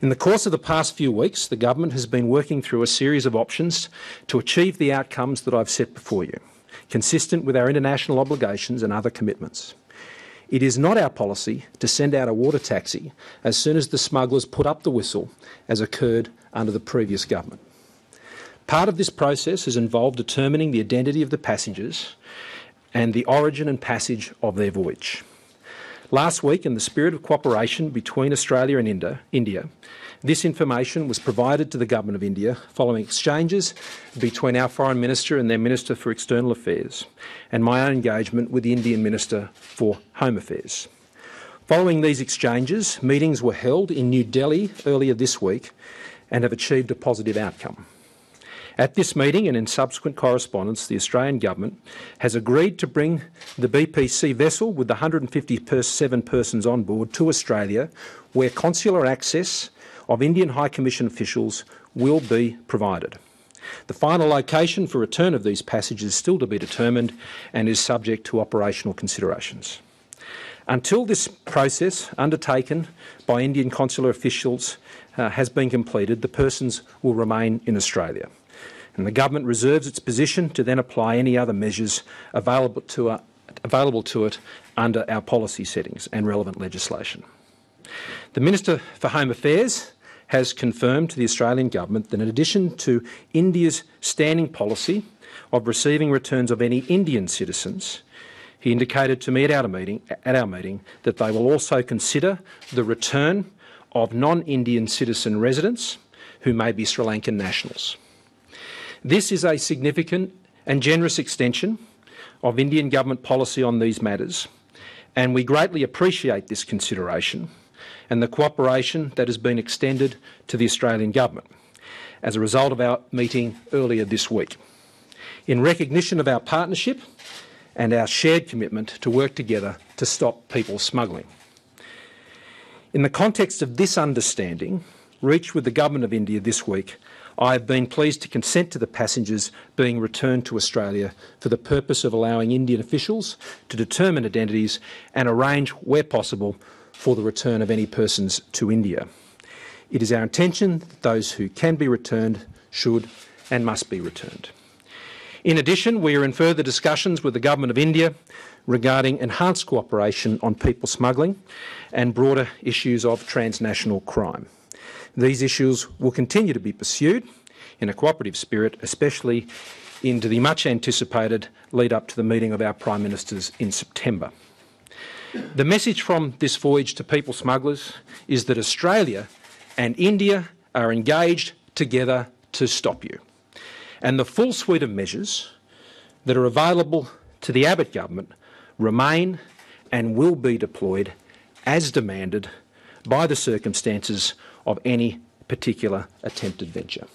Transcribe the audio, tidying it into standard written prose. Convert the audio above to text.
In the course of the past few weeks, the government has been working through a series of options to achieve the outcomes that I've set before you, consistent with our international obligations and other commitments. It is not our policy to send out a water taxi as soon as the smugglers put up the whistle, as occurred under the previous government. Part of this process has involved determining the identity of the passengers and the origin and passage of their voyage. Last week, in the spirit of cooperation between Australia and India, this information was provided to the Government of India following exchanges between our Foreign Minister and their Minister for External Affairs and my own engagement with the Indian Minister for Home Affairs. Following these exchanges, meetings were held in New Delhi earlier this week and have achieved a positive outcome. At this meeting and in subsequent correspondence, the Australian Government has agreed to bring the BPC vessel with the 157 persons on board to Australia, where consular access of Indian High Commission officials will be provided. The final location for return of these passengers is still to be determined and is subject to operational considerations. Until this process undertaken by Indian consular officials has been completed, the persons will remain in Australia, and the government reserves its position to then apply any other measures available to it under our policy settings and relevant legislation. The Minister for Home Affairs has confirmed to the Australian Government that in addition to India's standing policy of receiving returns of any Indian citizens, he indicated to me at our meeting that they will also consider the return of non-Indian citizen residents who may be Sri Lankan nationals. This is a significant and generous extension of Indian government policy on these matters, and we greatly appreciate this consideration and the cooperation that has been extended to the Australian Government as a result of our meeting earlier this week, in recognition of our partnership and our shared commitment to work together to stop people smuggling. In the context of this understanding, reached with the Government of India this week, I have been pleased to consent to the passengers being returned to Australia for the purpose of allowing Indian officials to determine identities and arrange, where possible, for the return of any persons to India. It is our intention that those who can be returned should and must be returned. In addition, we are in further discussions with the Government of India regarding enhanced cooperation on people smuggling and broader issues of transnational crime. These issues will continue to be pursued in a cooperative spirit, especially into the much anticipated lead up to the meeting of our Prime Ministers in September. The message from this voyage to people smugglers is that Australia and India are engaged together to stop you, and the full suite of measures that are available to the Abbott government remain and will be deployed as demanded by the circumstances of any particular attempted venture.